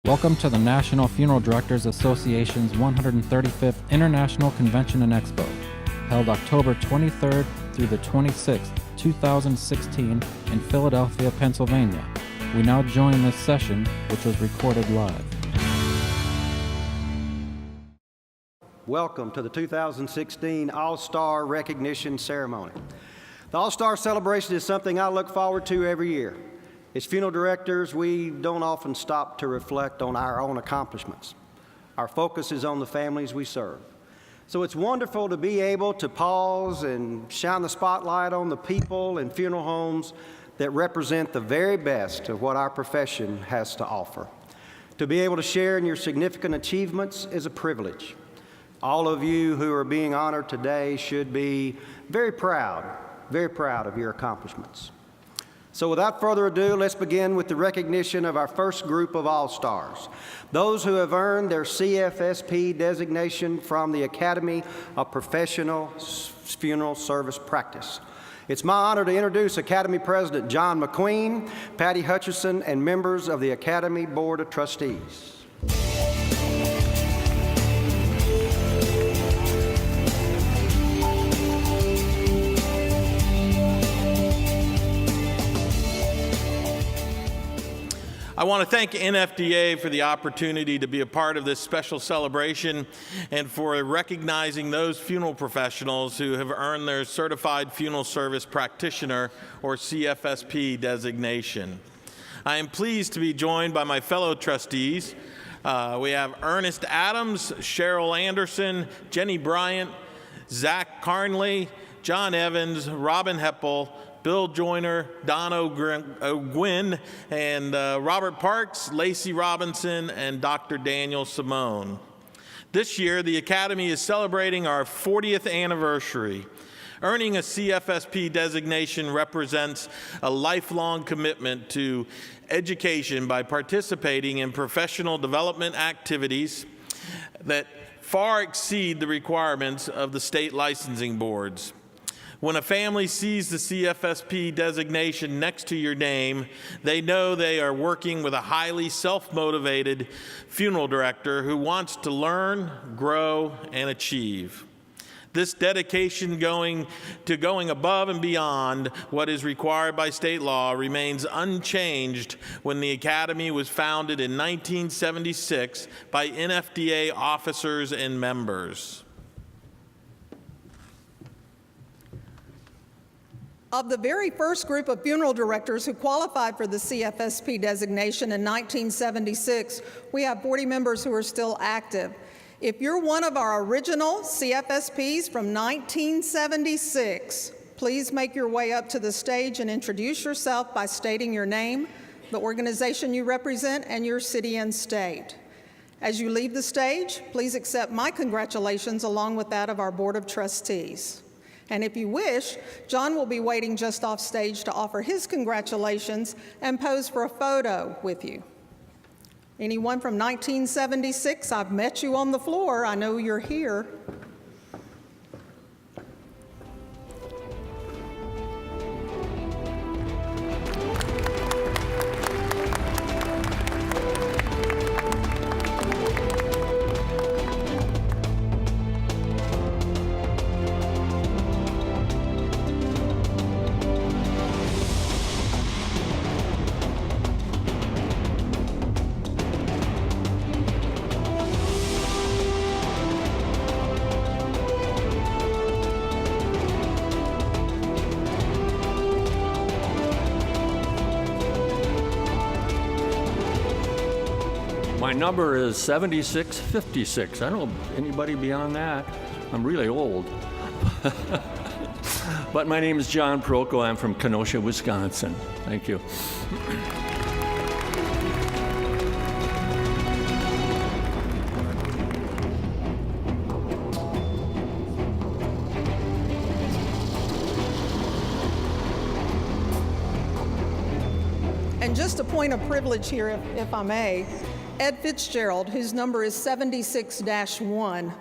Welcome to the National Funeral Directors Association's 135th International Convention and Expo, held October 23rd through the 26th, 2016 in Philadelphia, Pennsylvania. We now join this session, which was recorded live. Welcome to the 2016 All-Star Recognition Ceremony. The All-Star Celebration is something I look forward to every year. As funeral directors, we don't often stop to reflect on our own accomplishments. Our focus is on the families we serve. So it's wonderful to be able to pause and shine the spotlight on the people and funeral homes that represent the very best of what our profession has to offer. To be able to share in your significant achievements is a privilege. All of you who are being honored today should be very proud of your accomplishments. So without further ado, let's begin with the recognition of our first group of All-Stars, those who have earned their CFSP designation from the Academy of Professional Funeral Service Practice. It's my honor to introduce Academy President John McQueen, Patty Hutcherson, and members of the Academy Board of Trustees. I want to thank NFDA for the opportunity to be a part of this special celebration and for recognizing those funeral professionals who have earned their Certified Funeral Service Practitioner or CFSP designation. I am pleased to be joined by my fellow trustees. We have Ernest Adams, Cheryl Anderson, Jenny Bryant, Zach Carnley, John Evans, Robin Heppel, Bill Joyner, Don O'Gwyn, and Robert Parks, Lacey Robinson, and Dr. Daniel Simone. This year, the Academy is celebrating our 40th anniversary. Earning a CFSP designation represents a lifelong commitment to education by participating in professional development activities that far exceed the requirements of the state licensing boards. When a family sees the CFSP designation next to your name, they know they are working with a highly self-motivated funeral director who wants to learn, grow, and achieve. This dedication going above and beyond what is required by state law remains unchanged when the Academy was founded in 1976 by NFDA officers and members. Of the very first group of funeral directors who qualified for the CFSP designation in 1976, we have 40 members who are still active. If you're one of our original CFSPs from 1976, please make your way up to the stage and introduce yourself by stating your name, the organization you represent, and your city and state. As you leave the stage, please accept my congratulations along with that of our Board of Trustees. And if you wish, John will be waiting just off stage to offer his congratulations and pose for a photo with you. Anyone from 1976, I've met you on the floor. I know you're here. My number is 7656. I don't know anybody beyond that. I'm really old. But my name is John Proko. I'm from Kenosha, Wisconsin. Thank you. And just a point of privilege here, if I may, Ed Fitzgerald, whose number is 76-1,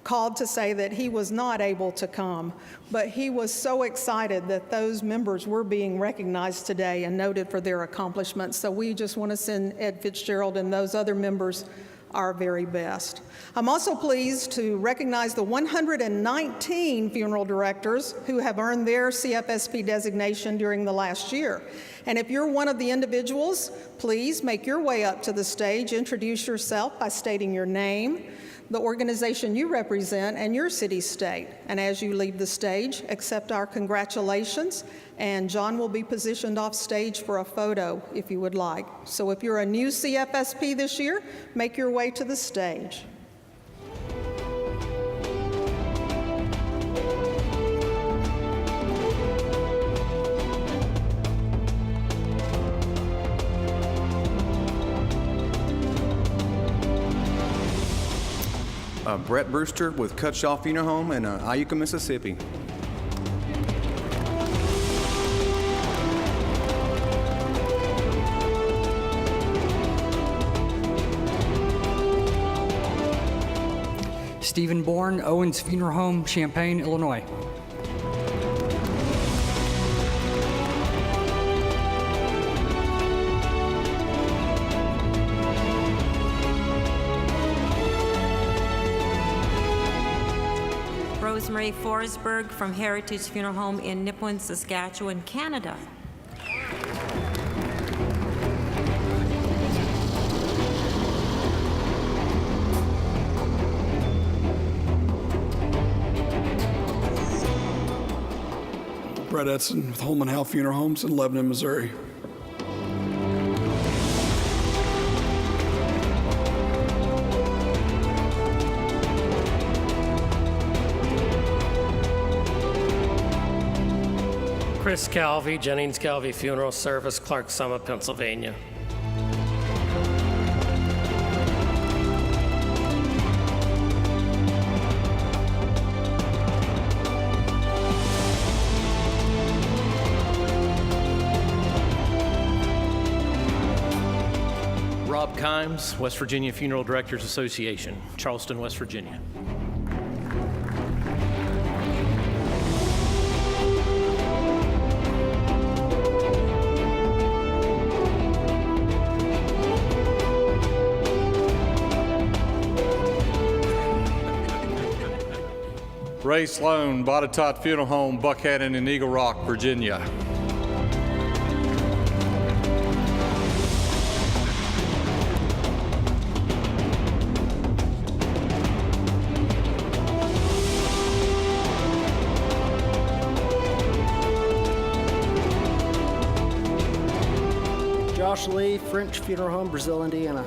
called to say that he was not able to come, but he was so excited that those members were being recognized today and noted for their accomplishments. So we just want to send Ed Fitzgerald and those other members our very best. I'm also pleased to recognize the 119 funeral directors who have earned their CFSP designation during the last year. And if you're one of the individuals, please make your way up to the stage, introduce yourself by stating your name, the organization you represent, and your city-state. And as you leave the stage, accept our congratulations, and John will be positioned off stage for a photo if you would like. So if you're a new CFSP this year, make your way to the stage. Brett Brewster with Cutshaw Funeral Home in Iuka, Mississippi. Stephen Bourne, Owens Funeral Home, Champaign, Illinois. Rosemary Forsberg from Heritage Funeral Home in Nipawin, Saskatchewan, Canada. Brett Edson with Holman Howe Funeral Homes in Lebanon, Missouri. Chris Calvey, Jennings Calvey Funeral Service, Clark Summit, Pennsylvania. Rob Kimes, West Virginia Funeral Directors Association, Charleston, West Virginia. Ray Sloan, Botetourt Funeral Home, Buckhannon in Eagle Rock, Virginia. Josh Lee, French Funeral Home, Brazil, Indiana.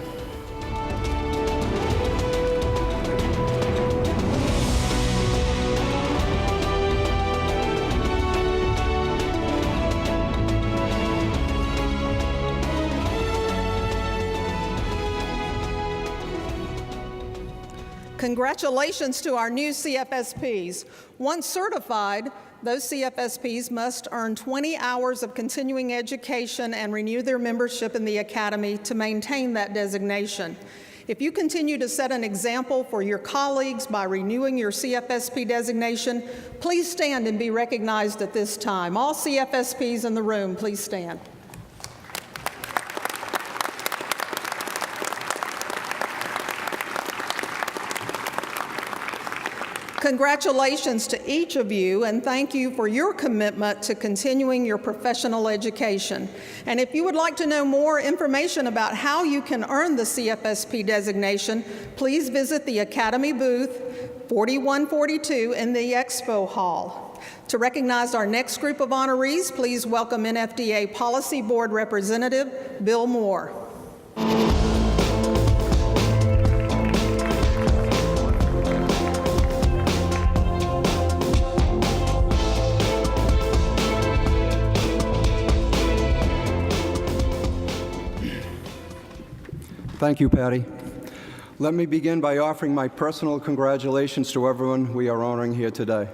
Congratulations to our new CFSPs. Once certified, those CFSPs must earn 20 hours of continuing education and renew their membership in the Academy to maintain that designation. If you continue to set an example for your colleagues by renewing your CFSP designation, please stand and be recognized at this time. All CFSPs in the room, please stand. Congratulations to each of you, and thank you for your commitment to continuing your professional education. And if you would like to know more information about how you can earn the CFSP designation, please visit the Academy booth 4142 in the Expo Hall. To recognize our next group of honorees, please welcome NFDA Policy Board Representative Bill Moore. Thank you, Patty. Let me begin by offering my personal congratulations to everyone we are honoring here today.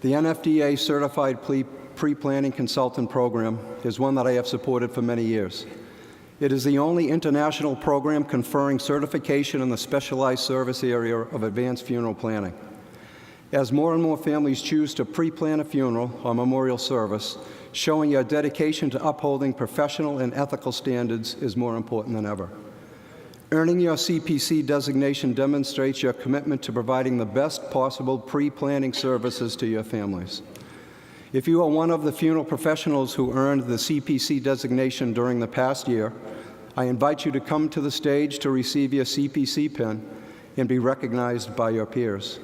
The NFDA Certified Pre-Planning Consultant Program is one that I have supported for many years. It is the only international program conferring certification in the specialized service area of advanced funeral planning. As more and more families choose to pre-plan a funeral or memorial service, showing your dedication to upholding professional and ethical standards is more important than ever. Earning your CPC designation demonstrates your commitment to providing the best possible pre-planning services to your families. If you are one of the funeral professionals who earned the CPC designation during the past year, I invite you to come to the stage to receive your CPC pin and be recognized by your peers.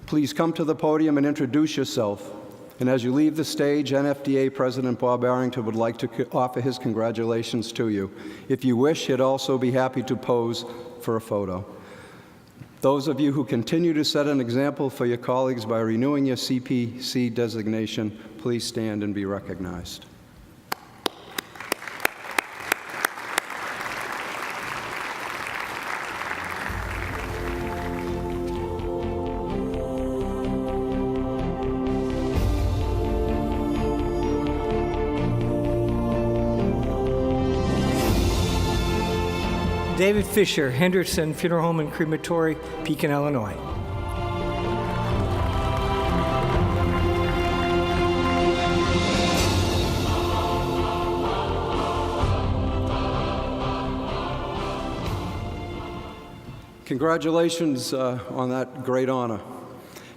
Please come to the podium and introduce yourself. And as you leave the stage, NFDA President Bob Arrington would like to offer his congratulations to you. If you wish, he'd also be happy to pose for a photo. Those of you who continue to set an example for your colleagues by renewing your CPC designation, please stand and be recognized. David Fisher, Henderson Funeral Home and Crematory, Pekin, Illinois. Congratulations on that great honor.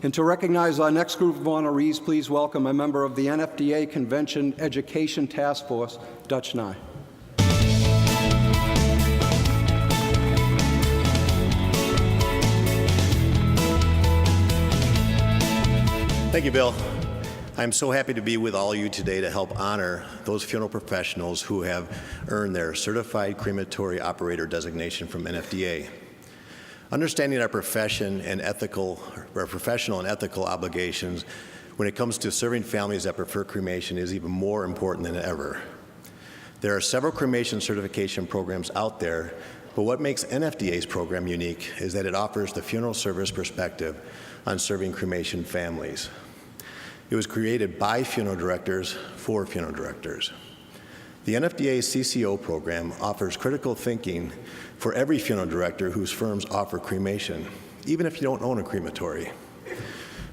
And to recognize our next group of honorees, please welcome a member of the NFDA Convention Education Task Force, Dutch Nye. Thank you, Bill. I'm so happy to be with all of you today to help honor those funeral professionals who have earned their Certified Crematory Operator designation from NFDA. Understanding our professional and ethical obligations when it comes to serving families that prefer cremation is even more important than ever. There are several cremation certification programs out there, but what makes NFDA's program unique is that it offers the funeral service perspective on serving cremation families. It was created by funeral directors for funeral directors. The NFDA CCO program offers critical thinking for every funeral director whose firms offer cremation, even if you don't own a crematory.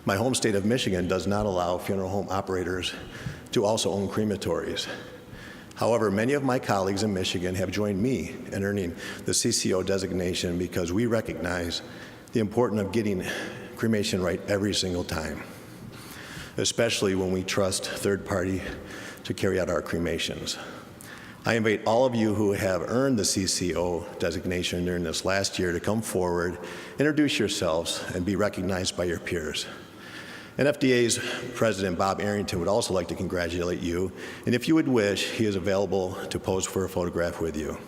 My home state of Michigan does not allow funeral home operators to also own crematories. However, many of my colleagues in Michigan have joined me in earning the CCO designation because we recognize the importance of getting cremation right every single time, especially when we trust third party to carry out our cremations. I invite all of you who have earned the CCO designation during this last year to come forward, introduce yourselves, and be recognized by your peers. NFDA's President Bob Arrington would also like to congratulate you, and if you would wish, he is available to pose for a photograph with you.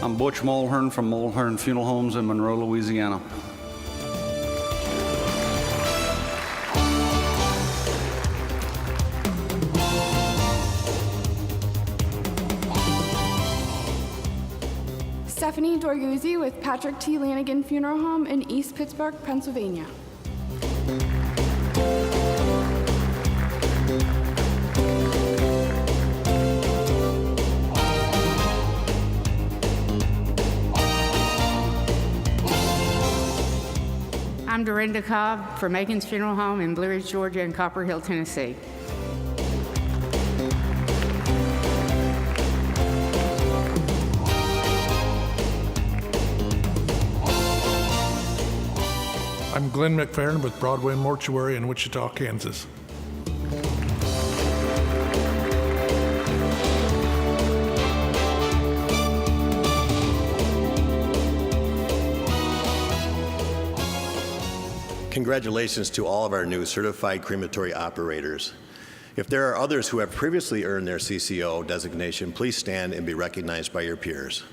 I'm Butch Mulhern from Mulhern Funeral Homes in Monroe, Louisiana. Stephanie Dorguzzi with Patrick T. Lanigan Funeral Home in East Pittsburgh, Pennsylvania. I'm Dorinda Cobb from Megan's Funeral Home in Blue Ridge, Georgia and Copper Hill, Tennessee. I'm Glenn McFerrin with Broadway Mortuary in Wichita, Kansas. Congratulations to all of our new certified crematory operators. If there are others who have previously earned their CCO designation, please stand and be recognized by your peers.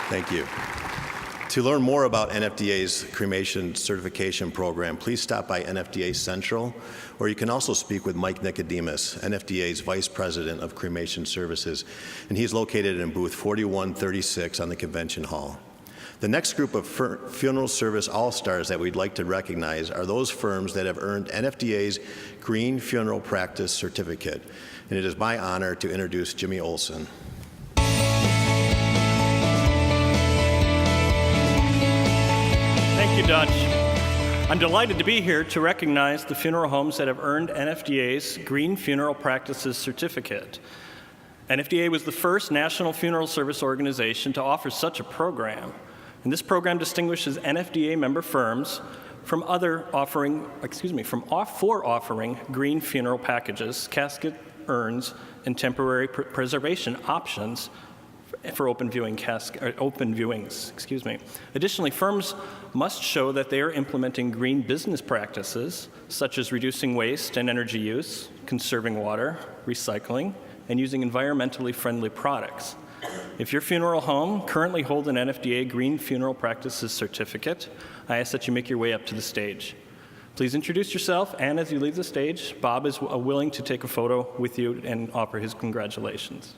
Thank you. To learn more about NFDA's cremation certification program, please stop by NFDA Central, or you can also speak with Mike Nicodemus, NFDA's Vice President of Cremation Services, and he's located in booth 4136 on the Convention Hall. The next group of funeral service all-stars that we'd like to recognize are those firms that have earned NFDA's Green Funeral Practice Certificate, and it is my honor to introduce Jimmy Olson. Thank you, Dutch. I'm delighted to be here to recognize the funeral homes that have earned NFDA's Green Funeral Practices Certificate. NFDA was the first national funeral service organization to offer such a program, and this program distinguishes NFDA member firms from offering green funeral packages, casket urns, and temporary preservation options for open viewings. Additionally, firms must show that they are implementing green business practices, such as reducing waste and energy use, conserving water, recycling, and using environmentally friendly products. If your funeral home currently holds an NFDA Green Funeral Practices Certificate, I ask that you make your way up to the stage. Please introduce yourself, and as you leave the stage, Bob is willing to take a photo with you and offer his congratulations.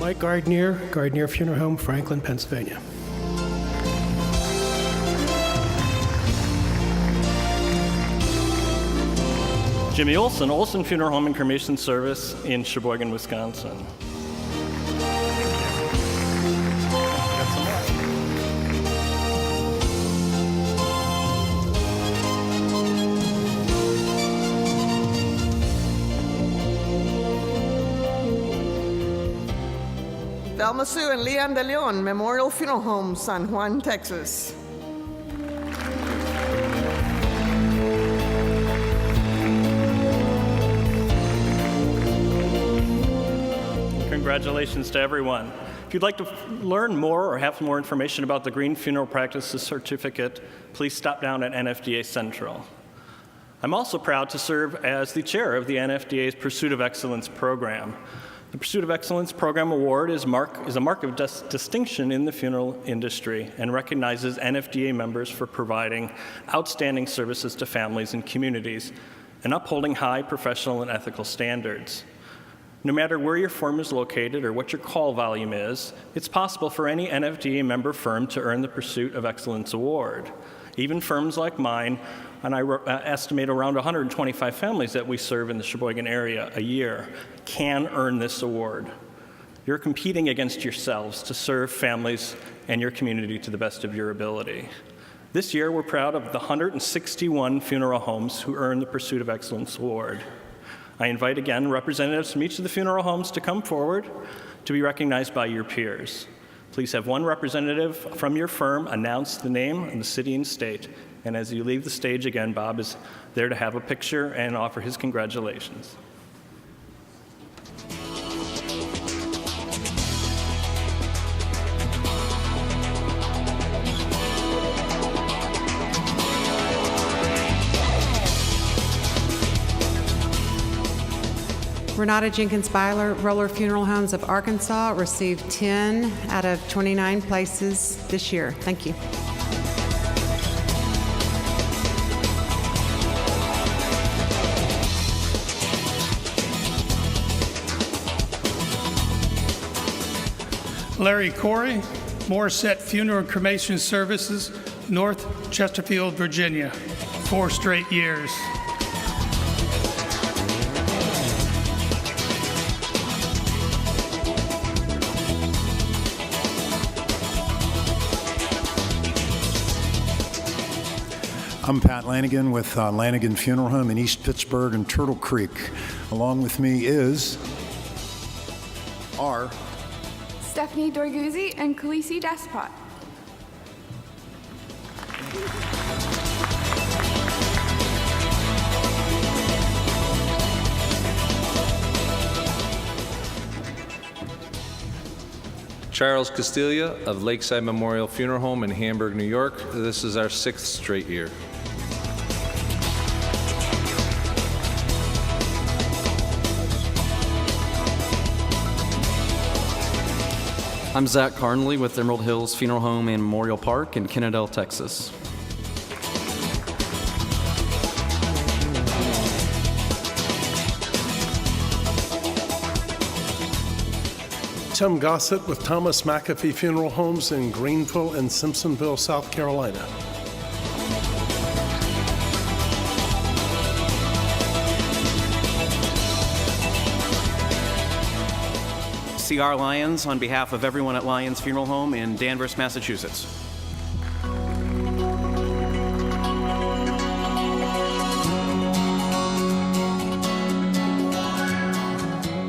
Mike Gardner Funeral Home, Franklin, Pennsylvania. Jimmy Olson, Olson Funeral Home and Cremation Service in Sheboygan, Wisconsin. Velma Sue and Leon De Leon Memorial Funeral Home, San Juan, Texas. Congratulations to everyone. If you'd like to learn more or have more information about the Green Funeral Practices Certificate, please stop down at NFDA Central. I'm also proud to serve as the chair of the NFDA's Pursuit of Excellence program. The Pursuit of Excellence Program Award is a mark of distinction in the funeral industry and recognizes NFDA members for providing outstanding services to families and communities and upholding high professional and ethical standards. No matter where your firm is located or what your call volume is, it's possible for any NFDA member firm to earn the Pursuit of Excellence Award. Even firms like mine, and I estimate around 125 families that we serve in the Sheboygan area a year, can earn this award. You're competing against yourselves to serve families and your community to the best of your ability. This year, we're proud of the 161 funeral homes who earned the Pursuit of Excellence Award. I invite again representatives from each of the funeral homes to come forward to be recognized by your peers. Please have one representative from your firm announce the name and the city and state. And as you leave the stage again, Bob is there to have a picture and offer his congratulations. Renata Jenkins Byler, Roller Funeral Homes of Arkansas, received 10 out of 29 places this year. Thank you. Larry Corey, Morissette Funeral and Cremation Services, North Chesterfield, Virginia, 4 straight years. I'm Pat Lanigan with Lanigan Funeral Home in East Pittsburgh and Turtle Creek. Along with me is Stephanie Dorguzzi, and Khaleesi Despot. Charles Castilla of Lakeside Memorial Funeral Home in Hamburg, New York. This is our 6th straight year. I'm Zach Carnley with Emerald Hills Funeral Home and Memorial Park in Kennedale, Texas. Tim Gossett with Thomas McAfee Funeral Homes in Greenville and Simpsonville, South Carolina. C.R. Lyons on behalf of everyone at Lyons Funeral Home in Danvers, Massachusetts.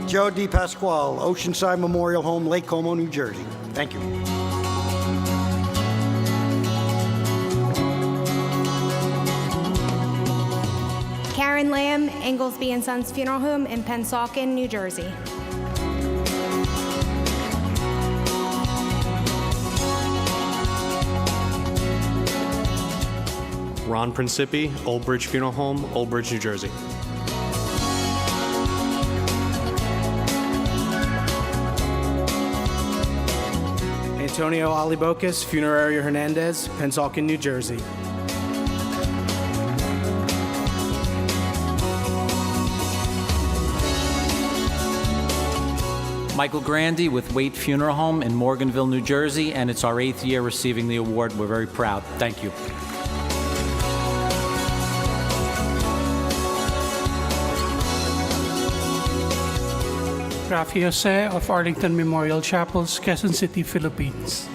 Joe D. Pasquale, Oceanside Memorial Home, Lake Como, New Jersey. Thank you. Karen Lamb, Inglesby and Sons Funeral Home in Pennsauken, New Jersey. Ron Principi, Old Bridge Funeral Home, Old Bridge, New Jersey. Antonio Alibocas, Funeraria Hernandez, Pennsauken, New Jersey. Michael Grandy with Waite Funeral Home in Morganville, New Jersey, and it's our 8th year receiving the award. We're very proud. Thank you. Rafi Jose of Arlington Memorial Chapels, Quezon City, Philippines.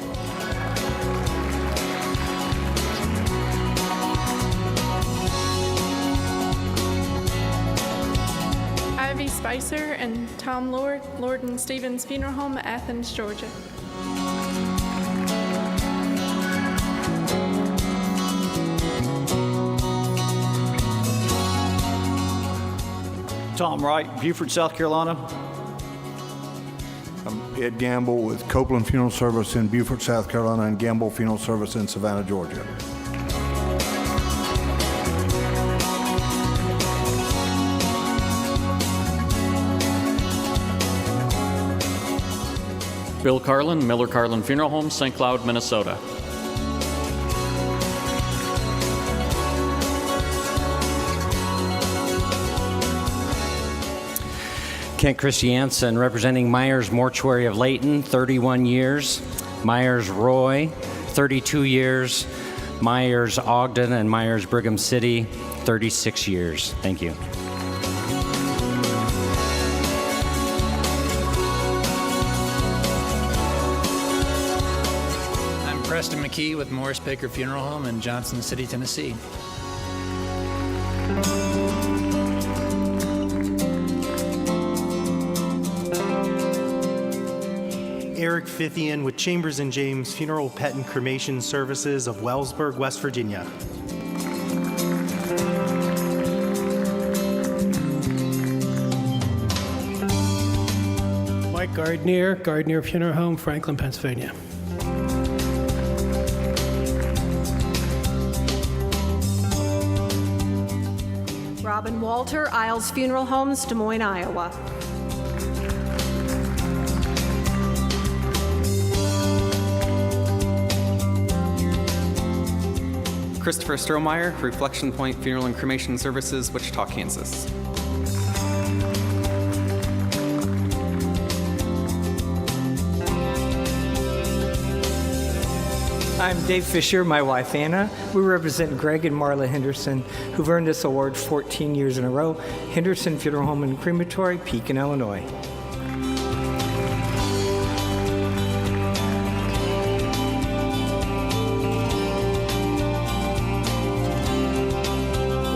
Ivy Spicer and Tom Lord, Lord and Stevens Funeral Home, Athens, Georgia. Tom Wright, Beaufort, South Carolina. I'm Ed Gamble with Copeland Funeral Service in Beaufort, South Carolina, and Gamble Funeral Service in Savannah, Georgia. Bill Carlin, Miller Carlin Funeral Home, St. Cloud, Minnesota. Kent Christiansen, representing Myers Mortuary of Layton, 31 years. Myers Roy, 32 years. Myers Ogden and Myers Brigham City, 36 years. Thank you. I'm Preston McKee with Morris Baker Funeral Home in Johnson City, Tennessee. Eric Fithian with Chambers and James Funeral Pet and Cremation Services of Wellsburg, West Virginia. Mike Gardner, Gardner Funeral Home, Franklin, Pennsylvania. Robin Walter, Isles Funeral Homes, Des Moines, Iowa. Christopher Strohmeyer, Reflection Point Funeral and Cremation Services, Wichita, Kansas. I'm Dave Fisher, my wife Anna. We represent Greg and Marla Henderson, who've earned this award 14 years in a row. Henderson Funeral Home and Crematory, Pekin, Illinois.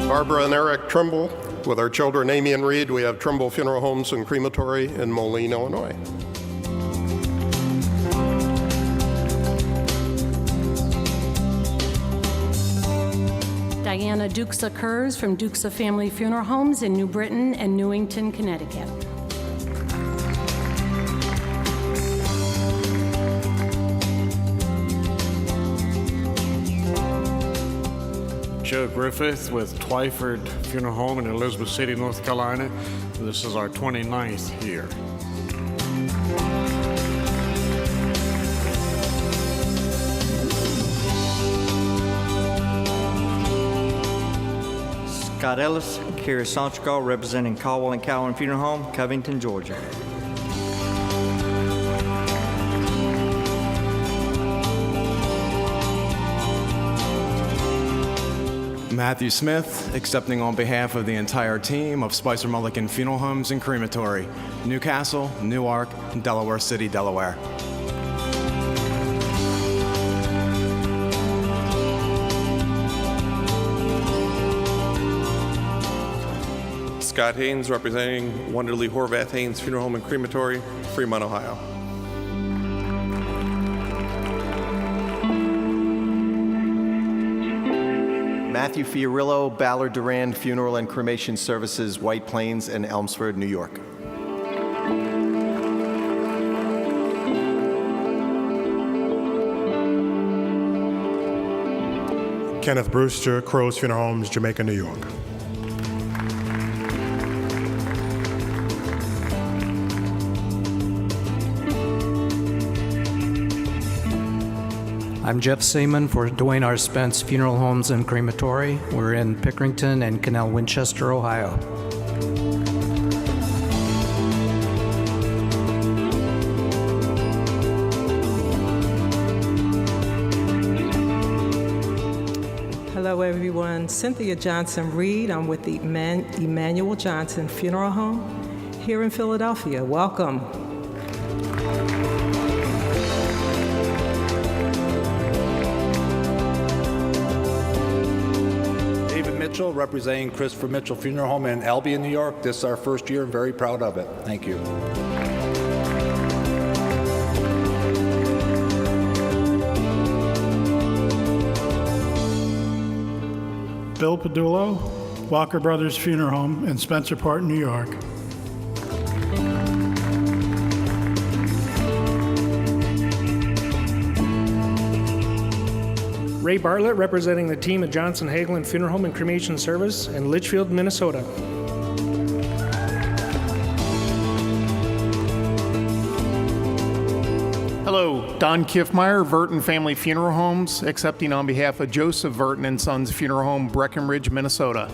Barbara and Eric Trimble. With our children Amy and Reed, we have Trimble Funeral Homes and Crematory in Moline, Illinois. Diana Duxa Kurz from Duxa Family Funeral Homes in New Britain and Newington, Connecticut. Joe Griffith with Twyford Funeral Home in Elizabeth City, North Carolina. This is our 29th year. Scott Ellis, Carrie Sonchgal, representing Caldwell and Cowan Funeral Home, Covington, Georgia. Matthew Smith, accepting on behalf of the entire team of Spicer Mulligan Funeral Homes and Crematory, Newcastle, Newark, Delaware City, Delaware. Scott Haynes, representing Wonderly Horvath Haynes Funeral Home and Crematory, Fremont, Ohio. Matthew Fiorillo, Ballard Durand Funeral and Cremation Services, White Plains and Elmsford, New York. Kenneth Brewster, Crow's Funeral Homes, Jamaica, New York. I'm Jeff Seaman for Dwayne R. Spence Funeral Homes and Crematory. We're in Pickerington and Canal Winchester, Ohio. Hello, everyone. Cynthia Johnson Reed. I'm with the Emmanuel Johnson Funeral Home here in Philadelphia. Welcome. Mitchell, representing Christopher Mitchell Funeral Home in Albion, New York. This is our first year and very proud of it. Thank you. Bill Padullo, Walker Brothers Funeral Home in Spencerport, New York. Ray Bartlett, representing the team at Johnson Hagelin Funeral Home and Cremation Service in Litchfield, Minnesota. Hello, Don Kiffmeyer, Verton Family Funeral Homes, accepting on behalf of Joseph Verton and Sons Funeral Home, Breckenridge, Minnesota.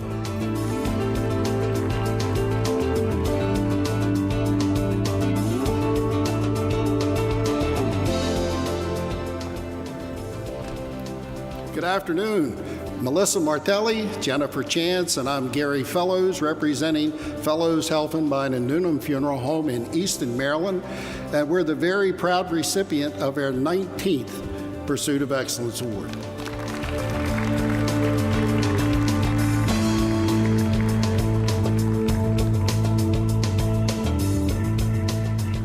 Good afternoon. Melissa Martelli, Jennifer Chance, and I'm Gary Fellows, representing Fellows Health and Vine and Newnham Funeral Home in Easton, Maryland. And we're the very proud recipient of our 19th Pursuit of Excellence Award.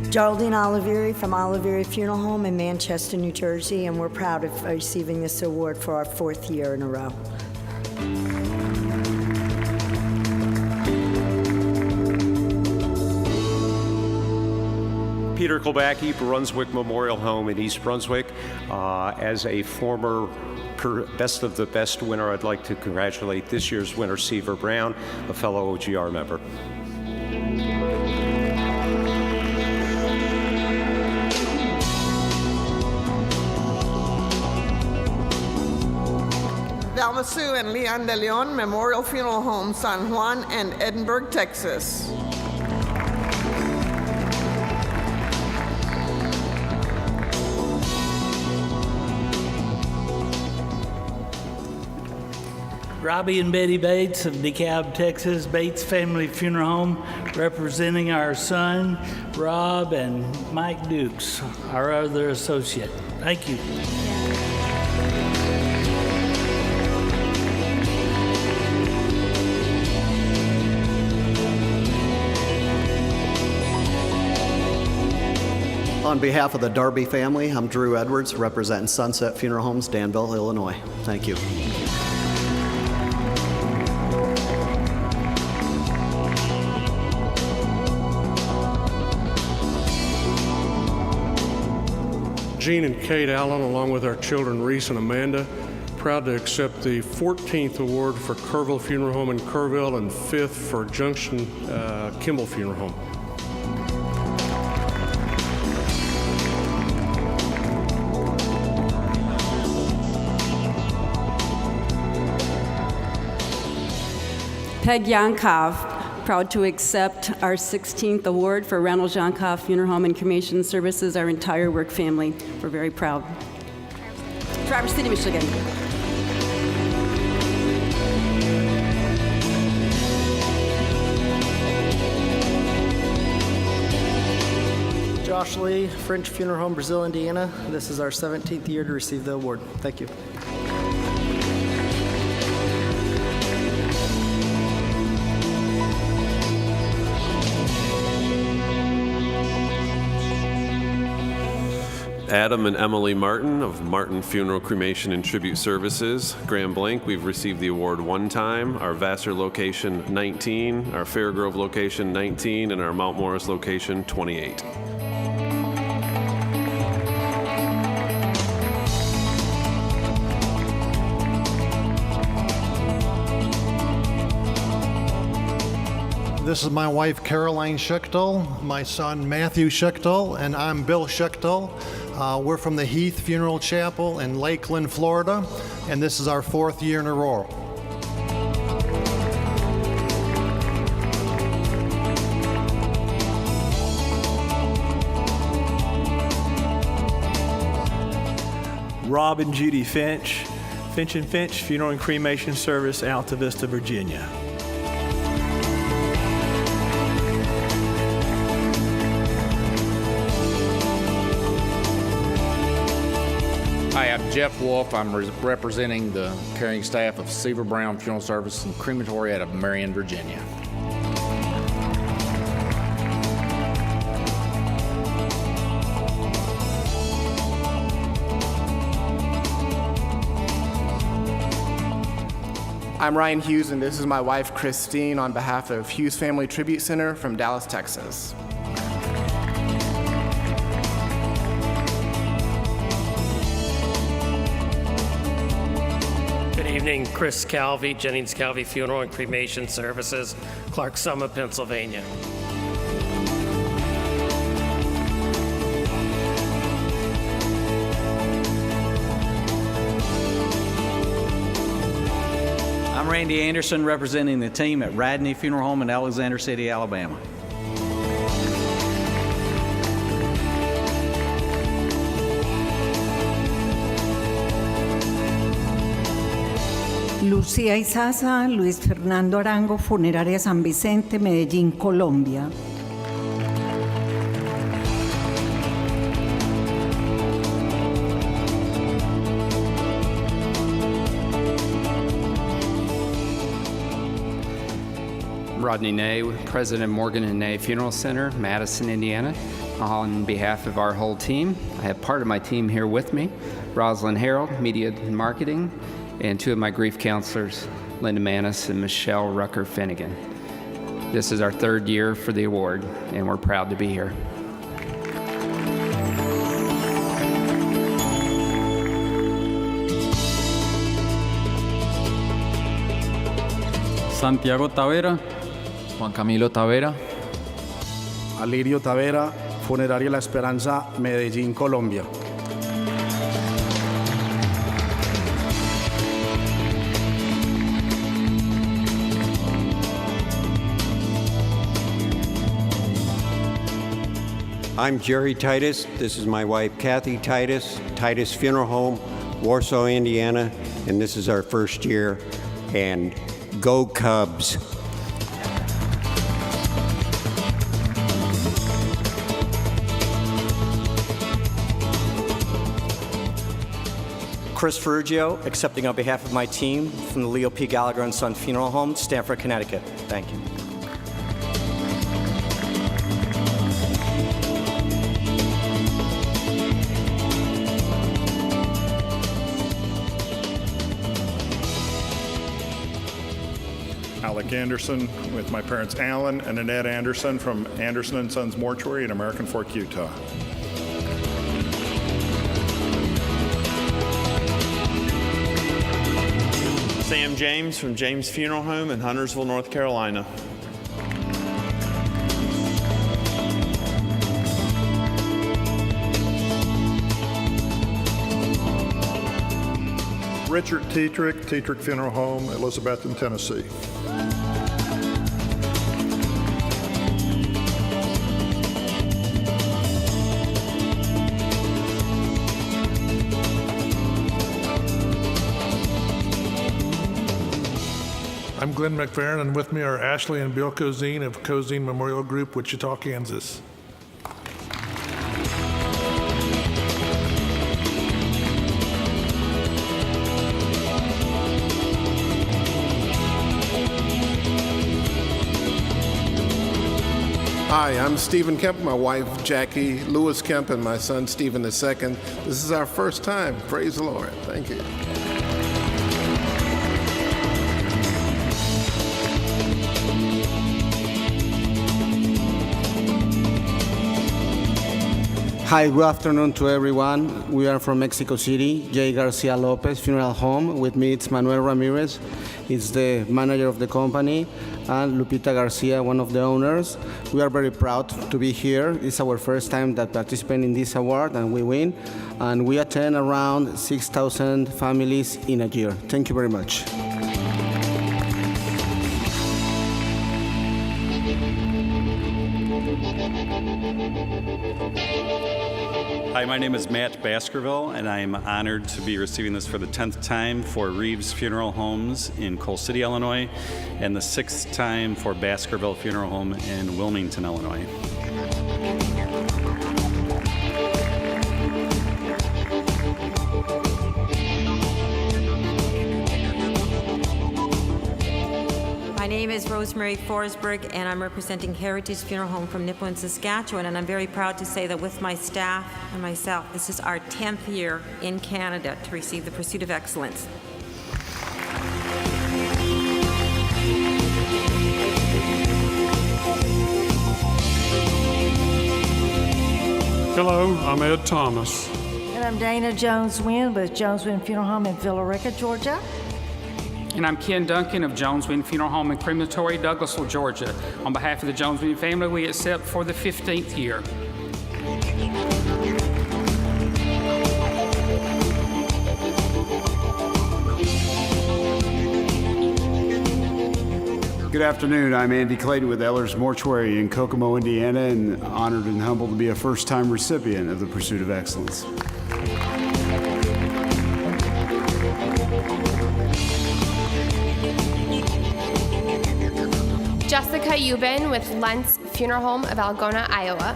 Geraldine Olivieri from Olivieri Funeral Home in Manchester, New Jersey, and we're proud of receiving this award for our 4th year in a row. Peter Kolbacki, Brunswick Memorial Home in East Brunswick. As a former Best of the Best winner, I'd like to congratulate this year's winner, Seaver Brown, a fellow OGR member. Valma Sue and Leon De Leon Memorial Funeral Home, San Juan and Edinburgh, Texas. Robbie and Betty Bates of DeKalb, Texas, Bates Family Funeral Home, representing our son, Rob, and Mike Dukes, our other associate. Thank you. On behalf of the Darby family, I'm Drew Edwards, representing Sunset Funeral Homes, Danville, Illinois. Thank you. Gene and Kate Allen, along with our children Reese and Amanda. Proud to accept the 14th award for Kerrville Funeral Home in Kerrville and 5th for Junction Kimball Funeral Home. Peg Yankov, proud to accept our 16th award for Ronald Yankov Funeral Home and Cremation Services, our entire work family. We're very proud. Traverse City, Michigan. Josh Lee, French Funeral Home, Brazil, Indiana. This is our 17th year to receive the award. Thank you. Adam and Emily Martin of Martin Funeral Cremation and Tribute Services, Grand Blanc, we've received the award one time. Our Vassar location 19, our Fairgrove location 19, and our Mount Morris location 28. This is my wife, Caroline Schichtel, my son, Matthew Schichtel, and I'm Bill Schichtel. We're from the Heath Funeral Chapel in Lakeland, Florida, and this is our 4th year in a row. Rob and Judy Finch, Finch & Finch Funeral and Cremation Service, Alta Vista, Virginia. Hi, I'm Jeff Wolf. I'm representing the caring staff of Seaver Brown Funeral Service and Crematory out of Marion, Virginia. I'm Ryan Hughes, and this is my wife, Christine, on behalf of Hughes Family Tribute Center from Dallas, Texas. Good evening, Chris Calvey, Jennings Calvey Funeral and Cremation Services, Clark Summit, Pennsylvania. I'm Randy Anderson, representing the team at Radney Funeral Home in Alexander City, Alabama. Lucía Izaza, Luis Fernando Arango, Funeraria San Vicente, Medellín, Colombia. Rodney Ney, President Morgan & Ney Funeral Center, Madison, Indiana. On behalf of our whole team, I have part of my team here with me, Rosalind Harold, Media and Marketing, and 2 of my grief counselors, Linda Manis and Michelle Rucker-Finnegan. This is our 3rd year for the award, and we're proud to be here. Santiago Tavera. Juan Camilo Tavera. Alirio Tavera, Funeraria La Esperanza, Medellín, Colombia. I'm Jerry Titus. This is my wife, Kathy Titus, Titus Funeral Home, Warsaw, Indiana, and this is our 1st year. And go Cubs! Chris Ferrugio, accepting on behalf of my team from the Leo P. Gallagher & Son Funeral Home, Stamford, Connecticut. Thank you. Alec Anderson with my parents Alan and Annette Anderson from Anderson & Sons Mortuary in American Fork, Utah. Sam James from James Funeral Home in Huntersville, North Carolina. Richard Tetrick, Tetrick Funeral Home, Elizabethton, Tennessee. I'm Glenn McFerrin, and with me are Ashley and Bill Cozine of Cozine Memorial Group, Wichita, Kansas. Hi, I'm Stephen Kemp, my wife Jackie Lewis Kemp, and my son Stephen II. This is our first time. Praise the Lord. Thank you. Hi, good afternoon to everyone. We are from Mexico City, J. Garcia Lopez Funeral Home. With me, it's Manuel Ramirez. He's the manager of the company, and Lupita Garcia, one of the owners. We are very proud to be here. It's our first time that participate in this award, and we win. And we attend around 6,000 families in a year. Thank you very much. Hi, my name is Matt Baskerville, and I am honored to be receiving this for the 10th time for Reeves Funeral Homes in Coal City, Illinois, and the 6th time for Baskerville Funeral Home in Wilmington, Illinois. My name is Rosemary Forsberg, and I'm representing Heritage Funeral Home from Nipawin, Saskatchewan, and I'm very proud to say that with my staff and myself, this is our 10th year in Canada to receive the Pursuit of Excellence. Hello, I'm Ed Thomas. And I'm Dana Jones-Wynn with Jones-Wynn Funeral Home in Villa Rica, Georgia. And I'm Ken Duncan of Jones-Wynn Funeral Home and Crematory, Douglasville, Georgia. On behalf of the Jones-Wynn family, we accept for the 15th year. Good afternoon. I'm Andy Clayton with Eller's Mortuary in Kokomo, Indiana, and honored and humbled to be a first-time recipient of the Pursuit of Excellence. Jessica Euban with Lentz Funeral Home of Algona, Iowa.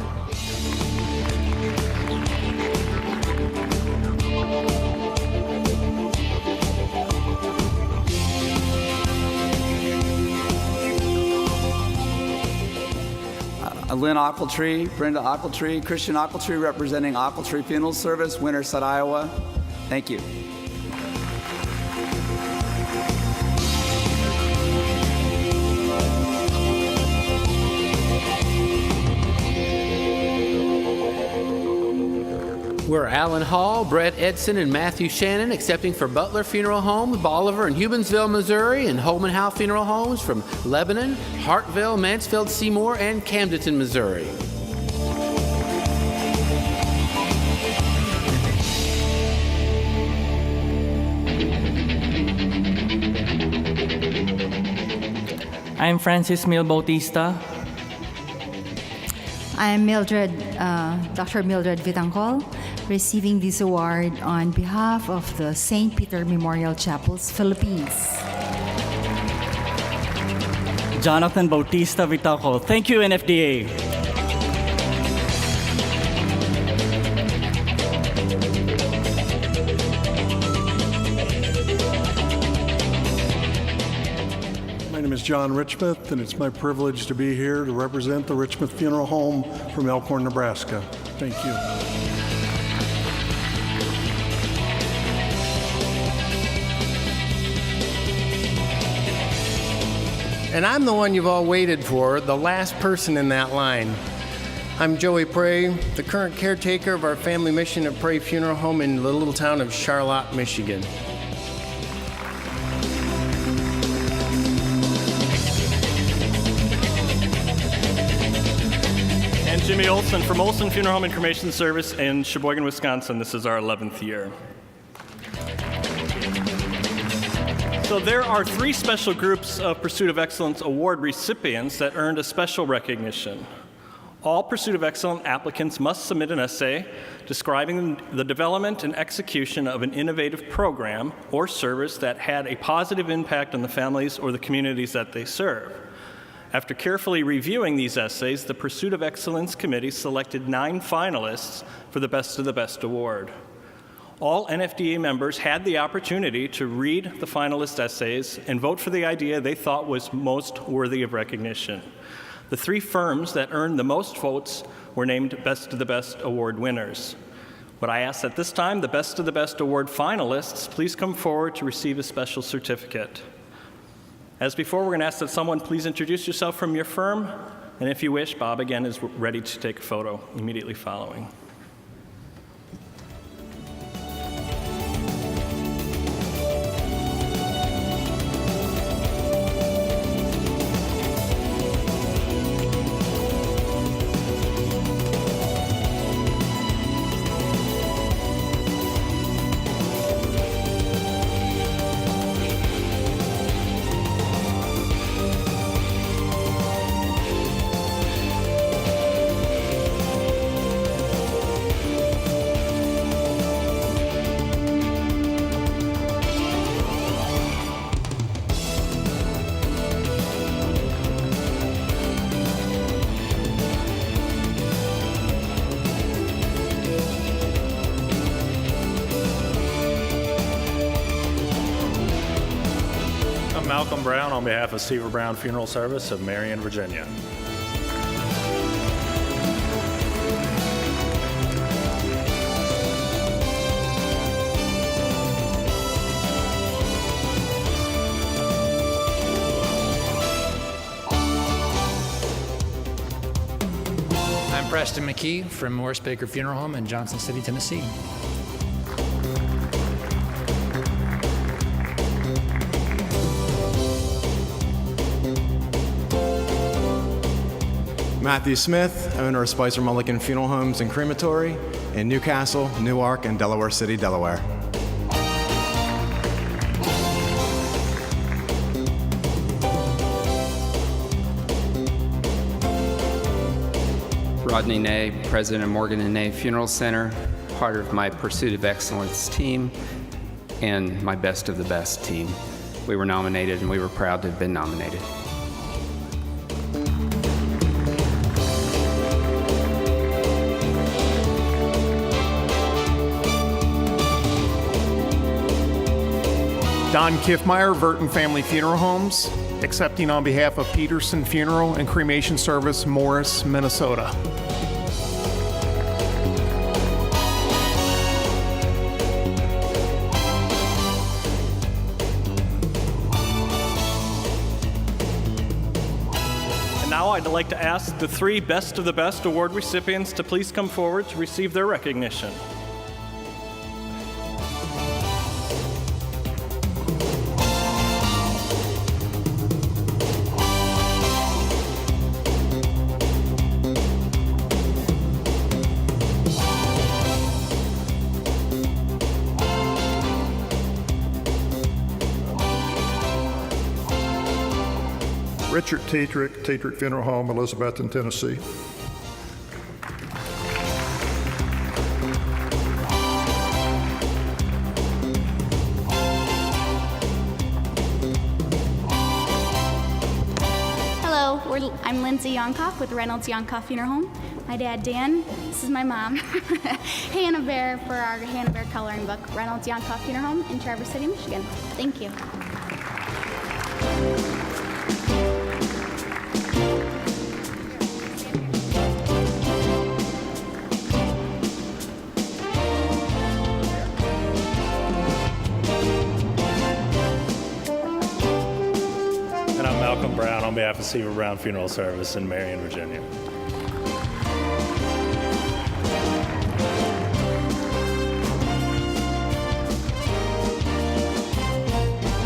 Lynn Ochiltree, Brenda Ochiltree, Christian Ochiltree representing Ochiltree Funeral Service, Winterset, Iowa. Thank you. We're Alan Hall, Brett Edson, and Matthew Shannon, accepting for Butler Funeral Home, Bolivar and Humansville, Missouri, and Holman Howe Funeral Homes from Lebanon, Hartville, Mansfield, Seymour, and Camdenton, Missouri. I'm Francis Mil Bautista. I'm Dr. Mildred Vitangol, receiving this award on behalf of the St. Peter Memorial Chapels, Philippines. Jonathan Bautista Vitangol. Thank you, NFDA. My name is John Richmond, and it's my privilege to be here to represent the Richmond Funeral Home from Elkhorn, Nebraska. Thank you. And I'm the one you've all waited for, the last person in that line. I'm Joey Prey, the current caretaker of our family mission at Prey Funeral Home in the little town of Charlotte, Michigan. Jimmy Olson from Olson Funeral Home and Cremation Service in Sheboygan, Wisconsin. This is our 11th year. So there are 3 special groups of Pursuit of Excellence Award recipients that earned a special recognition. All Pursuit of Excellence applicants must submit an essay describing the development and execution of an innovative program or service that had a positive impact on the families or the communities that they serve. After carefully reviewing these essays, the Pursuit of Excellence Committee selected 9 finalists for the Best of the Best award. All NFDA members had the opportunity to read the finalist essays and vote for the idea they thought was most worthy of recognition. The 3 firms that earned the most votes were named Best of the Best award winners. What I ask at this time, the Best of the Best award finalists, please come forward to receive a special certificate. As before, we're going to ask that someone please introduce yourself from your firm, and if you wish, Bob again is ready to take a photo immediately following. Malcolm Brown on behalf of Seaver Brown Funeral Service of Marion, Virginia. I'm Preston McKee from Morris Baker Funeral Home in Johnson City, Tennessee. Matthew Smith, owner of Spicer Mulligan Funeral Homes and Crematory in Newcastle, Newark, and Delaware City, Delaware. Rodney Ney, president of Morgan & Ney Funeral Center, part of my Pursuit of Excellence team, and my Best of the Best team. We were nominated, and we were proud to have been nominated. Don Kiffmeyer, Verton Family Funeral Homes, accepting on behalf of Peterson Funeral and Cremation Service, Morris, Minnesota. And now I'd like to ask the 3 Best of the Best award recipients to please come forward to receive their recognition. Richard Tetrick Funeral Home, Elizabethton, Tennessee. Hello, I'm Lindsay Yonkoff with Reynolds Yonkoff Funeral Home. My dad, Dan. This is my mom, Hannah Bear, for our Hannah Bear coloring book, Reynolds Yonkoff Funeral Home in Traverse City, Michigan. Thank you. And I'm Malcolm Brown on behalf of Seaver Brown Funeral Service in Marion, Virginia.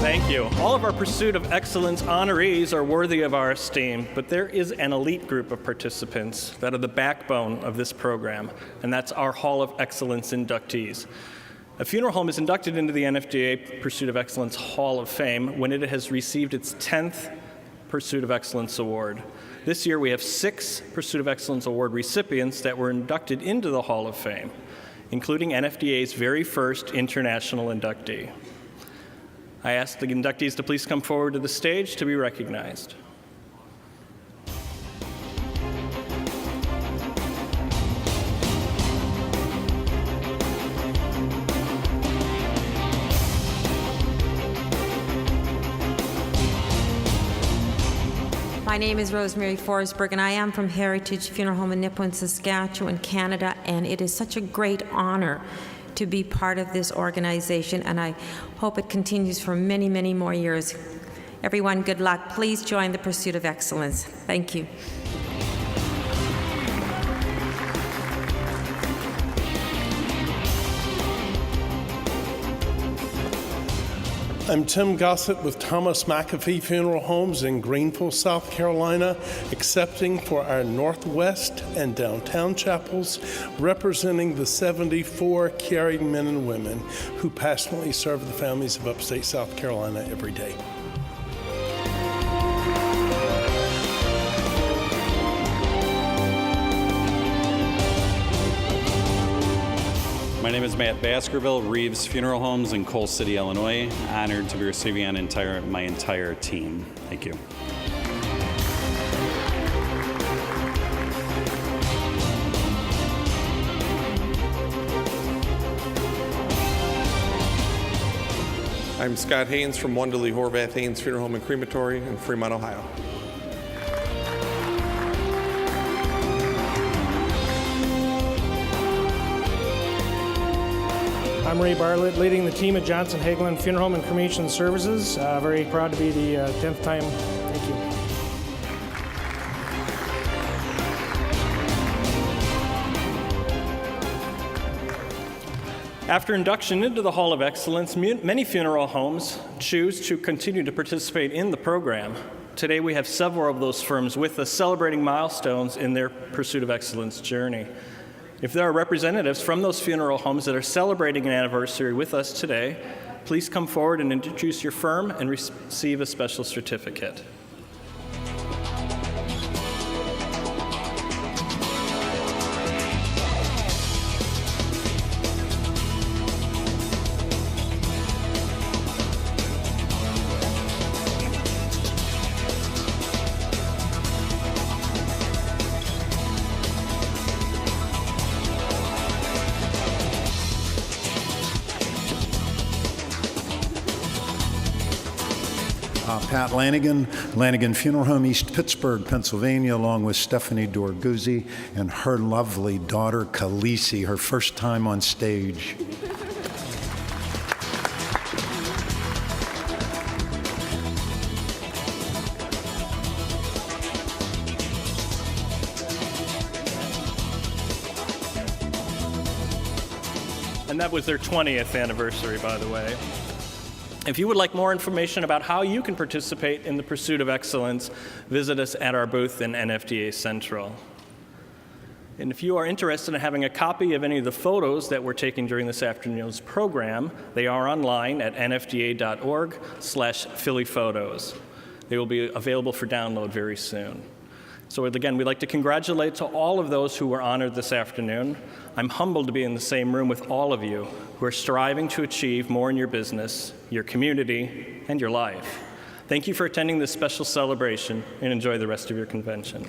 Thank you. All of our Pursuit of Excellence honorees are worthy of our esteem, but there is an elite group of participants that are the backbone of this program, and that's our Hall of Excellence inductees. A funeral home is inducted into the NFDA Pursuit of Excellence Hall of Fame when it has received its 10th Pursuit of Excellence Award. This year we have 6 Pursuit of Excellence Award recipients that were inducted into the Hall of Fame, including NFDA's very first international inductee. I ask the inductees to please come forward to the stage to be recognized. My name is Rosemary Forsberg, and I am from Heritage Funeral Home in Nipawin, Saskatchewan, Canada, and it is such a great honor to be part of this organization, and I hope it continues for many, many more years. Everyone, good luck. Please join the Pursuit of Excellence. Thank you. I'm Tim Gossett with Thomas McAfee Funeral Homes in Greenville, South Carolina, accepting for our Northwest and downtown chapels, representing the 74 caring men and women who passionately serve the families of upstate South Carolina every day. My name is Matt Baskerville, Reeves Funeral Homes in Coal City, Illinois. Honored to be receiving on my entire team. Thank you. I'm Scott Haynes from Wonderly Horvath Haynes Funeral Home and Crematory in Fremont, Ohio. I'm Ray Bartlett, leading the team at Johnson Hagelin Funeral Home and Cremation Services. Very proud to be the 10th time. Thank you. After induction into the Hall of Excellence, many funeral homes choose to continue to participate in the program. Today we have several of those firms with us celebrating milestones in their Pursuit of Excellence journey. If there are representatives from those funeral homes that are celebrating an anniversary with us today, please come forward and introduce your firm and receive a special certificate. Pat Lanigan, Lanigan Funeral Home, East Pittsburgh, Pennsylvania, along with Stephanie Dorguzzi and her lovely daughter, Khaleesi, her first time on stage. And that was their 20th anniversary, by the way. If you would like more information about how you can participate in the Pursuit of Excellence, visit us at our booth in NFDA Central. And if you are interested in having a copy of any of the photos that we're taking during this afternoon's program, they are online at nfda.org/phillyphotos. They will be available for download very soon. So again, we'd like to congratulate to all of those who were honored this afternoon. I'm humbled to be in the same room with all of you who are striving to achieve more in your business, your community, and your life. Thank you for attending this special celebration, and enjoy the rest of your convention.